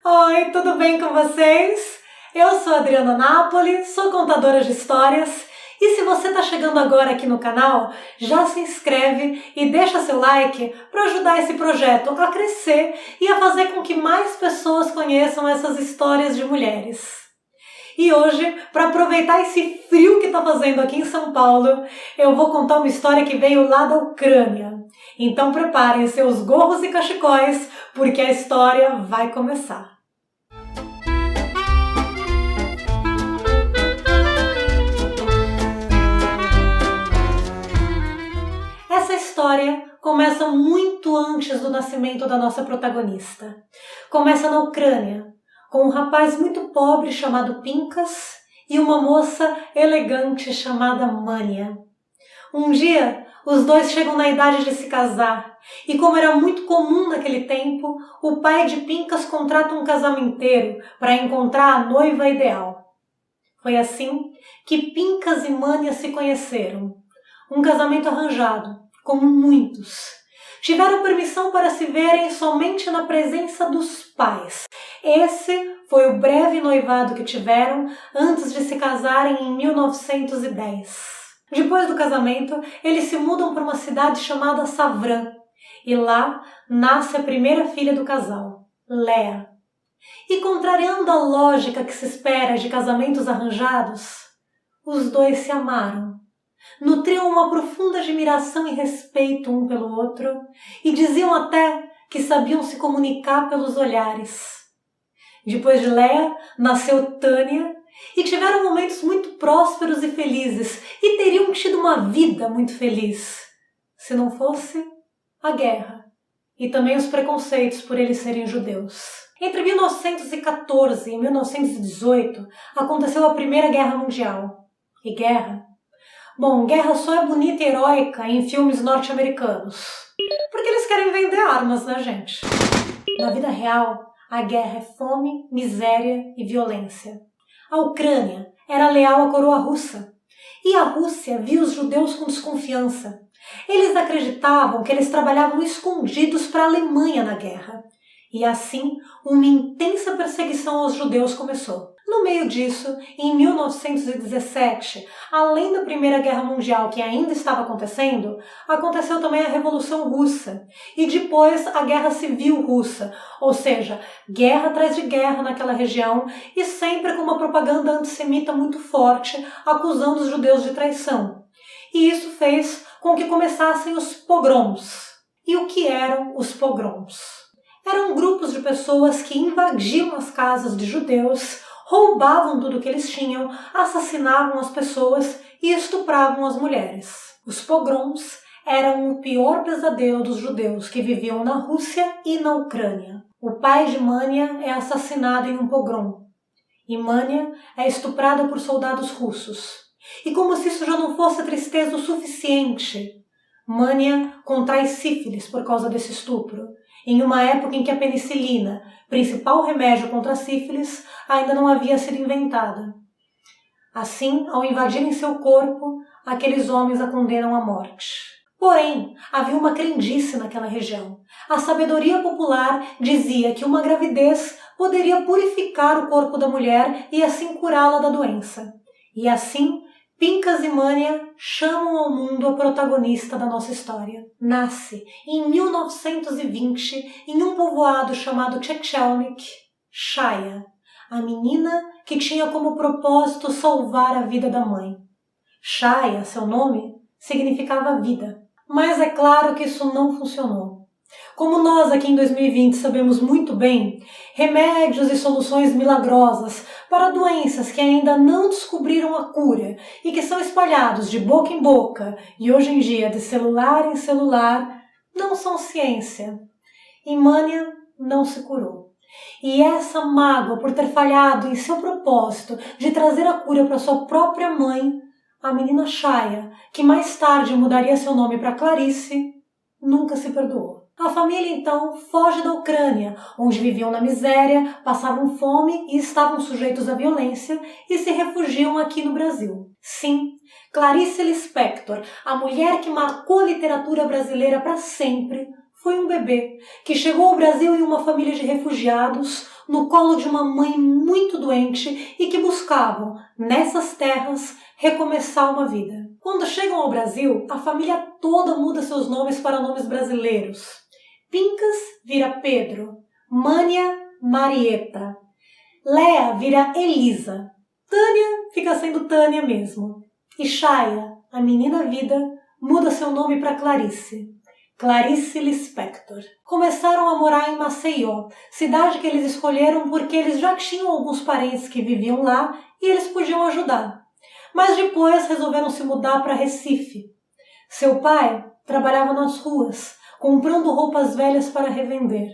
Oi, tudo bem com vocês? Eu sou a Adriana Napoli, sou contadora de histórias e se você está chegando agora aqui no canal, já se inscreve e deixa seu like para ajudar esse projeto a crescer e a fazer com que mais pessoas conheçam essas histórias de mulheres. E hoje, para aproveitar esse frio que está fazendo aqui em São Paulo, eu vou contar uma história que veio lá da Ucrânia. Então preparem seus gorros e cachecóis, porque a história vai começar. Essa história começa muito antes do nascimento da nossa protagonista. Começa na Ucrânia, com um rapaz muito pobre chamado Pinkas e uma moça elegante chamada Mania. Um dia, os dois chegam na idade de se casar e, como era muito comum naquele tempo, o pai de Pinkas contrata um casamenteiro para encontrar a noiva ideal. Foi assim que Pinkas e Mania se conheceram. Um casamento arranjado, como muitos. Tiveram permissão para se verem somente na presença dos pais. Esse foi o breve noivado que tiveram antes de se casarem em 1910. Depois do casamento, eles se mudam para uma cidade chamada Savran, e lá nasce a primeira filha do casal, Léa. E contrariando a lógica que se espera de casamentos arranjados, os dois se amaram. Nutriam uma profunda admiração e respeito um pelo outro e diziam até que sabiam se comunicar pelos olhares. Depois de Léa, nasceu Tânia e tiveram momentos muito prósperos e felizes e teriam tido uma vida muito feliz, se não fosse a guerra e também os preconceitos por eles serem judeus. Entre 1914 e 1918 aconteceu a Primeira Guerra Mundial. E guerra? Bom, guerra só é bonita e heróica em filmes norte-americanos, porque eles querem vender armas, né, gente? Na vida real, a guerra é fome, miséria e violência. A Ucrânia era leal à coroa russa, e a Rússia via os judeus com desconfiança. Eles acreditavam que eles trabalhavam escondidos para a Alemanha na guerra, e assim uma intensa perseguição aos judeus começou. No meio disso, em 1917, além da Primeira Guerra Mundial que ainda estava acontecendo, aconteceu também a Revolução Russa e depois a Guerra Civil Russa, ou seja, guerra atrás de guerra naquela região e sempre com uma propaganda antissemita muito forte acusando os judeus de traição. E isso fez com que começassem os pogroms. E o que eram os pogroms? Eram grupos de pessoas que invadiam as casas de judeus, roubavam tudo que eles tinham, assassinavam as pessoas e estupravam as mulheres. Os pogroms eram o pior pesadelo dos judeus que viviam na Rússia e na Ucrânia. O pai de Mania é assassinado em um pogrom e Mania é estuprada por soldados russos. E como se isso já não fosse tristeza o suficiente, Mania contrai sífilis por causa desse estupro, em uma época em que a penicilina, principal remédio contra a sífilis, ainda não havia sido inventada. Assim, ao invadirem seu corpo, aqueles homens a condenam à morte. Porém, havia uma crendice naquela região. A sabedoria popular dizia que uma gravidez poderia purificar o corpo da mulher e assim curá-la da doença. E assim, Pinkas e Mania chamam ao mundo a protagonista da nossa história. Nasce em 1920 em um povoado chamado Chechelnik, Shaya, a menina que tinha como propósito salvar a vida da mãe. Shaya, seu nome, significava vida. Mas é claro que isso não funcionou. Como nós aqui em 2020 sabemos muito bem, remédios e soluções milagrosas para doenças que ainda não descobriram a cura e que são espalhados de boca em boca e hoje em dia de celular em celular não são ciência. E Mania não se curou. E essa mágoa por ter falhado em seu propósito de trazer a cura para sua própria mãe, a menina Shaya, que mais tarde mudaria seu nome para Clarice, nunca se perdoou. A família, então, foge da Ucrânia, onde viviam na miséria, passavam fome e estavam sujeitos à violência, e se refugiam aqui no Brasil. Sim, Clarice Lispector, a mulher que marcou a literatura brasileira para sempre, foi um bebê que chegou ao Brasil em uma família de refugiados, no colo de uma mãe muito doente e que buscavam, nessas terras, recomeçar uma vida. Quando chegam ao Brasil, a família toda muda seus nomes para nomes brasileiros. Pincas vira Pedro, Mânia, Marieta, Léa vira Elisa, Tânia fica sendo Tânia mesmo, e Chaia, a menina vida, muda seu nome para Clarice. Clarice Lispector. Começaram a morar em Maceió, cidade que eles escolheram porque eles já tinham alguns parentes que viviam lá e eles podiam ajudar. Mas depois resolveram se mudar para Recife. Seu pai trabalhava nas ruas, comprando roupas velhas para revender,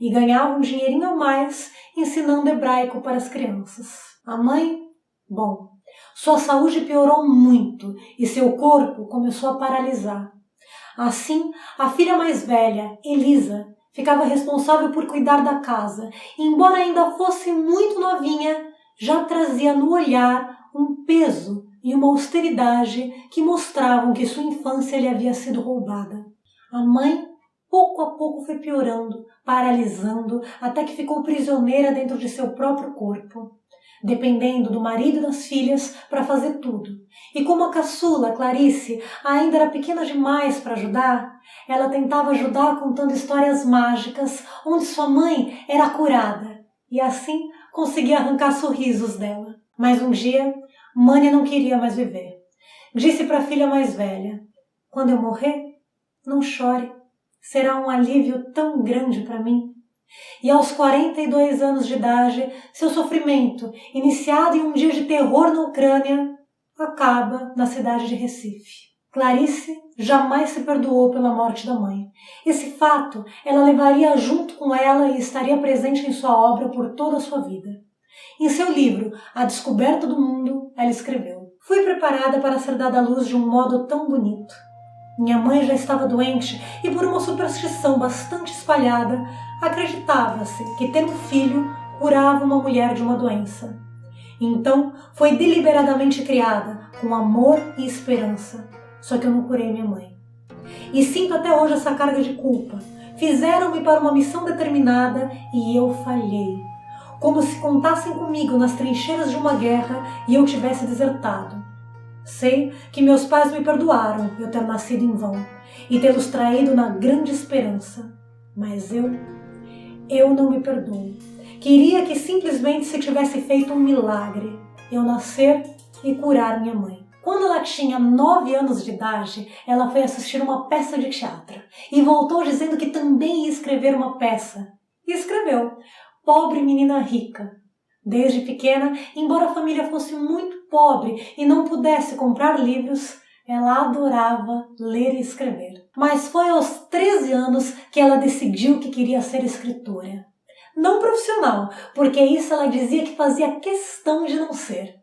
e ganhava um dinheirinho a mais ensinando hebraico para as crianças. A mãe? Bom, sua saúde piorou muito e seu corpo começou a paralisar. Assim, a filha mais velha, Elisa, ficava responsável por cuidar da casa e, embora ainda fosse muito novinha, já trazia no olhar um peso e uma austeridade que mostravam que sua infância lhe havia sido roubada. A mãe, pouco a pouco, foi piorando, paralisando, até que ficou prisioneira dentro de seu próprio corpo, dependendo do marido e das filhas para fazer tudo. E como a caçula, Clarice, ainda era pequena demais para ajudar, ela tentava ajudar contando histórias mágicas onde sua mãe era curada e assim conseguia arrancar sorrisos dela. Mas um dia, Mânia não queria mais viver. Disse para a filha mais velha: "Quando eu morrer, não chore, será um alívio tão grande para mim." E aos 42 anos de idade, seu sofrimento, iniciado em um dia de terror na Ucrânia, acaba na cidade de Recife. Clarice jamais se perdoou pela morte da mãe. Esse fato ela levaria junto com ela e estaria presente em sua obra por toda a sua vida. Em seu livro, A Descoberta do Mundo, ela escreveu: "Fui preparada para ser dada à luz de um modo tão bonito. Minha mãe já estava doente e, por uma superstição bastante espalhada, acreditava-se que ter um filho curava uma mulher de uma doença. Então, foi deliberadamente criada, com amor e esperança. Só que eu não curei minha mãe. E sinto até hoje essa carga de culpa. Fizeram-me para uma missão determinada e eu falhei. Como se contassem comigo nas trincheiras de uma guerra e eu tivesse desertado. Sei que meus pais me perdoaram eu ter nascido em vão e tê-los traído na grande esperança. Mas eu não me perdoo. Queria que simplesmente se tivesse feito um milagre, eu nascer e curar minha mãe." Quando ela tinha 9 anos de idade, ela foi assistir uma peça de teatro e voltou dizendo que também ia escrever uma peça. E escreveu Pobre Menina Rica. Desde pequena, embora a família fosse muito pobre e não pudesse comprar livros, ela adorava ler e escrever. Mas foi aos 13 anos que ela decidiu que queria ser escritora. Não profissional, porque isso ela dizia que fazia questão de não ser.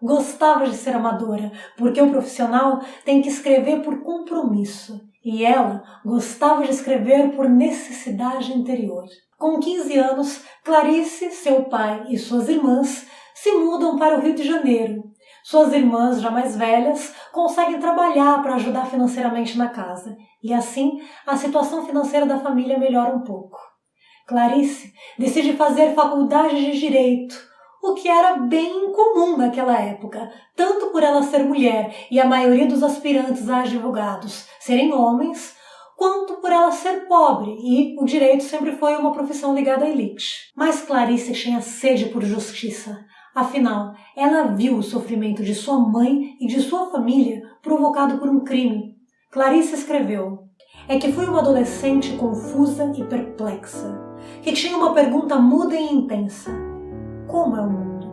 Gostava de ser amadora, porque o profissional tem que escrever por compromisso. E ela gostava de escrever por necessidade interior. Com 15 anos, Clarice, seu pai e suas irmãs se mudam para o Rio de Janeiro. Suas irmãs, já mais velhas, conseguem trabalhar para ajudar financeiramente na casa. E assim, a situação financeira da família melhora um pouco. Clarice decide fazer faculdade de Direito, o que era bem incomum naquela época, tanto por ela ser mulher e a maioria dos aspirantes a advogados serem homens, quanto por ela ser pobre e o direito sempre foi uma profissão ligada à elite. Mas Clarice tinha sede por justiça. Afinal, ela viu o sofrimento de sua mãe e de sua família provocado por um crime. Clarice escreveu: "É que fui uma adolescente confusa e perplexa, que tinha uma pergunta muda e intensa. Como é o mundo?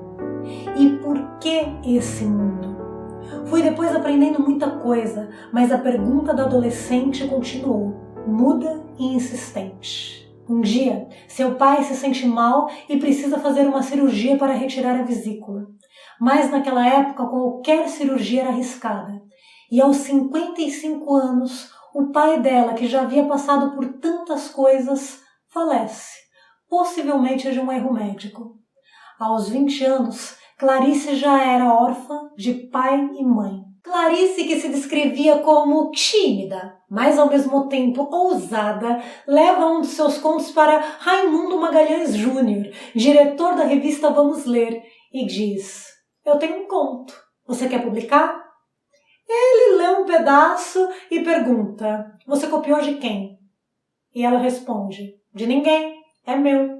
E por que esse mundo? Fui depois aprendendo muita coisa, mas a pergunta da adolescente continuou, muda e insistente. Um dia, seu pai se sente mal e precisa fazer uma cirurgia para retirar a vesícula. Mas naquela época qualquer cirurgia era arriscada. E aos 55 anos, o pai dela, que já havia passado por tantas coisas, falece, possivelmente de um erro médico. Aos 20 anos, Clarice já era órfã de pai e mãe. Clarice, que se descrevia como tímida, mas ao mesmo tempo ousada, leva um dos seus contos para Raimundo Magalhães Júnior, diretor da revista Vamos Ler, e diz: "Eu tenho um conto, você quer publicar?" Ele lê um pedaço e pergunta: "Você copiou de quem?" E ela responde: "De ninguém, é meu."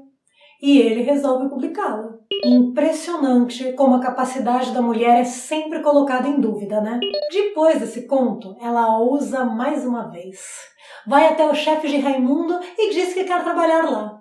E ele resolve publicá-lo. Impressionante como a capacidade da mulher é sempre colocada em dúvida, né? Depois desse conto, ela ousa mais uma vez. Vai até o chefe de Raimundo e diz que quer trabalhar lá.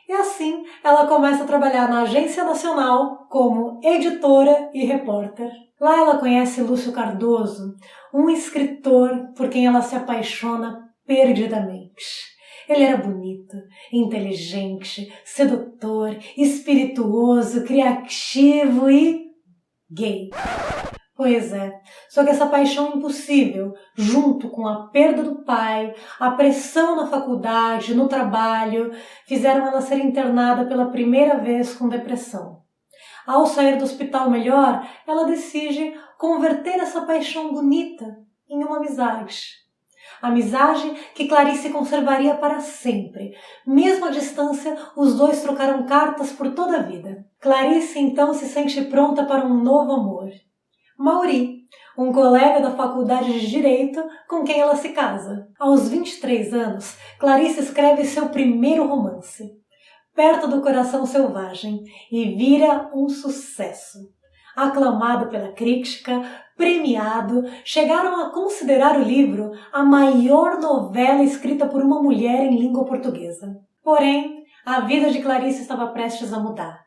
E assim, ela começa a trabalhar na Agência Nacional como editora e repórter. Lá ela conhece Lúcio Cardoso, um escritor por quem ela se apaixona perdidamente. Ele era bonito, inteligente, sedutor, espirituoso, criativo e gay. Pois é, só que essa paixão impossível, junto com a perda do pai, a pressão na faculdade, no trabalho, fizeram ela ser internada pela primeira vez com depressão. Ao sair do hospital melhor, ela decide converter essa paixão bonita em uma amizade. Amizade que Clarice conservaria para sempre. Mesmo à distância, os dois trocaram cartas por toda a vida. Clarice então se sente pronta para um novo amor. Mauri, um colega da faculdade de Direito com quem ela se casa. Aos 23 anos, Clarice escreve seu primeiro romance, Perto do Coração Selvagem, e vira um sucesso. Aclamado pela crítica, premiado, chegaram a considerar o livro a maior novela escrita por uma mulher em língua portuguesa. Porém, a vida de Clarice estava prestes a mudar.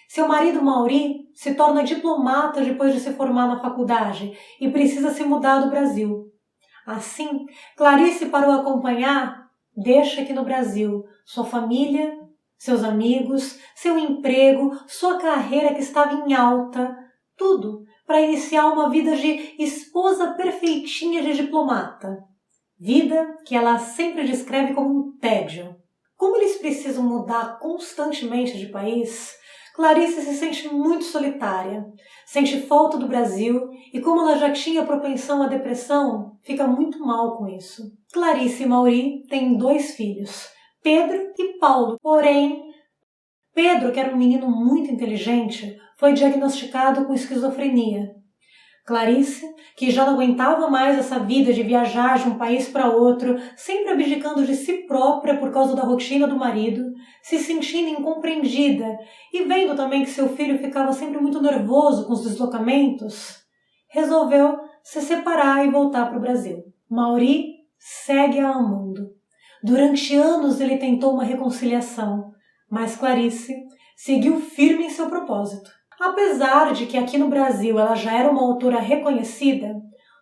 Seu marido Mauri se torna diplomata depois de se formar na faculdade e precisa se mudar do Brasil. Assim, Clarice, para o acompanhar, deixa aqui no Brasil sua família, seus amigos, seu emprego, sua carreira que estava em alta, tudo para iniciar uma vida de esposa perfeitinha de diplomata. Vida que ela sempre descreve como um tédio. Como eles precisam mudar constantemente de país, Clarice se sente muito solitária, sente falta do Brasil e, como ela já tinha propensão à depressão, fica muito mal com isso. Clarice e Mauri têm 2 filhos, Pedro e Paulo. Porém, Pedro, que era um menino muito inteligente, foi diagnosticado com esquizofrenia. Clarice, que já não aguentava mais essa vida de viajar de um país para outro, sempre abdicando de si própria por causa da rotina do marido, se sentindo incompreendida e vendo também que seu filho ficava sempre muito nervoso com os deslocamentos, resolveu se separar e voltar para o Brasil. Mauri segue-a amando. Durante anos ele tentou uma reconciliação, mas Clarice seguiu firme em seu propósito. Apesar de que aqui no Brasil ela já era uma autora reconhecida,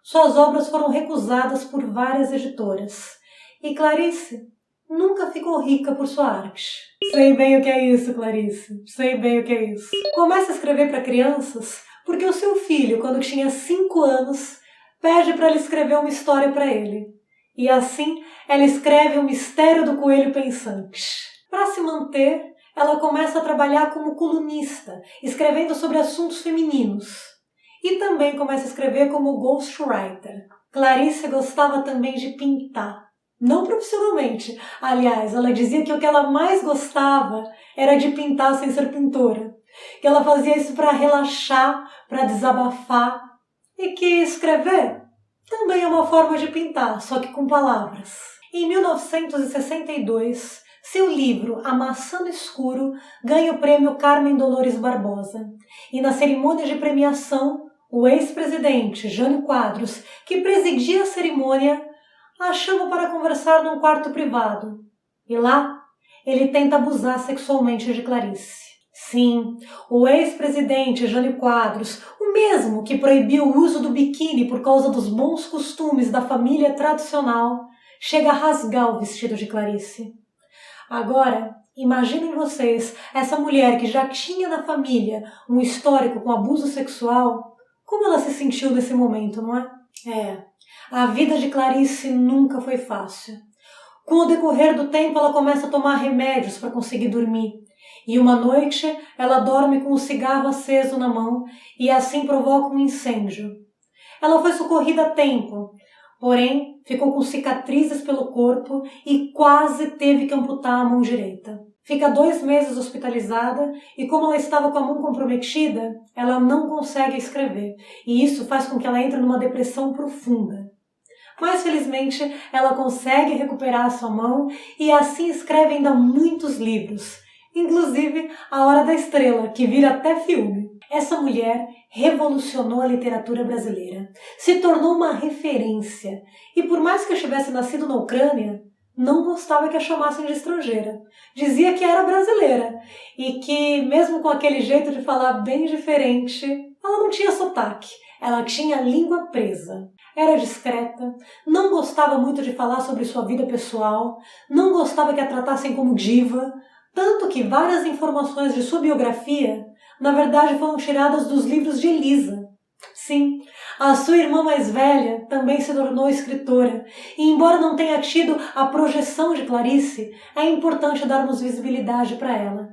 suas obras foram recusadas por várias editoras. E Clarice nunca ficou rica por sua arte. Sei bem o que é isso, Clarice. Sei bem o que é isso. Começa a escrever para crianças porque o seu filho, quando tinha 5 anos, pede para ela escrever uma história para ele. E assim, ela escreve O Mistério do Coelho Pensante. Para se manter, ela começa a trabalhar como colunista, escrevendo sobre assuntos femininos. E também começa a escrever como ghostwriter. Clarice gostava também de pintar. Não profissionalmente. Aliás, ela dizia que o que ela mais gostava era de pintar sem ser pintora. Que ela fazia isso para relaxar, para desabafar. E que escrever também é uma forma de pintar, só que com palavras. Em 1962, seu livro A Maçã no Escuro ganha o prêmio Carmen Dolores Barbosa. E na cerimônia de premiação, o ex-presidente Jânio Quadros, que presidia a cerimônia, a chama para conversar num quarto privado. E lá, ele tenta abusar sexualmente de Clarice. Sim, o ex-presidente Jânio Quadros, o mesmo que proibiu o uso do biquíni por causa dos bons costumes da família tradicional, chega a rasgar o vestido de Clarice. Agora, imaginem vocês, essa mulher que já tinha na família um histórico com abuso sexual, como ela se sentiu nesse momento, não é? A vida de Clarice nunca foi fácil. Com o decorrer do tempo, ela começa a tomar remédios para conseguir dormir. E uma noite, ela dorme com um cigarro aceso na mão e assim provoca um incêndio. Ela foi socorrida a tempo, porém ficou com cicatrizes pelo corpo e quase teve que amputar a mão direita. Fica 2 meses hospitalizada e como ela estava com a mão comprometida, ela não consegue escrever. E isso faz com que ela entre numa depressão profunda. Mas felizmente ela consegue recuperar a sua mão e assim escreve ainda muitos livros. Inclusive A Hora da Estrela, que vira até filme. Essa mulher revolucionou a literatura brasileira, se tornou uma referência. E por mais que eu tivesse nascido na Ucrânia, não gostava que a chamassem de estrangeira. Dizia que era brasileira e que, mesmo com aquele jeito de falar bem diferente, ela não tinha sotaque, ela tinha a língua presa. Era discreta, não gostava muito de falar sobre sua vida pessoal, não gostava que a tratassem como diva, tanto que várias informações de sua biografia, na verdade, foram tiradas dos livros de Elisa. Sim, a sua irmã mais velha também se tornou escritora, e embora não tenha tido a projeção de Clarice, é importante darmos visibilidade para ela.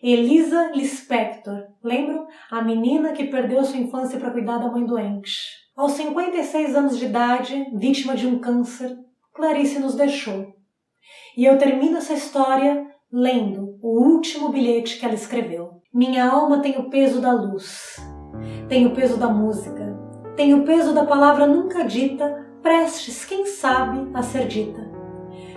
Elisa Lispector, lembram? A menina que perdeu sua infância para cuidar da mãe doente. Aos 56 anos de idade, vítima de um câncer, Clarice nos deixou. E eu termino essa história lendo o último bilhete que ela escreveu. Minha alma tem o peso da luz, tem o peso da música, tem o peso da palavra nunca dita, prestes, quem sabe, a ser dita.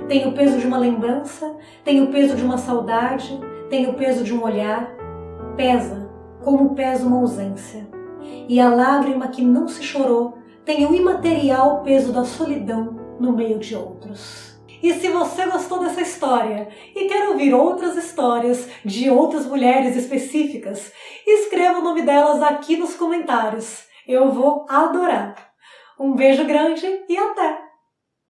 Tem o peso de uma lembrança, tem o peso de uma saudade, tem o peso de um olhar. Pesa, como pesa uma ausência. E a lágrima que não se chorou tem o imaterial peso da solidão no meio de outros. E se você gostou dessa história e quer ouvir outras histórias de outras mulheres específicas, escreva o nome delas aqui nos comentários. Eu vou adorar. Um beijo grande e até!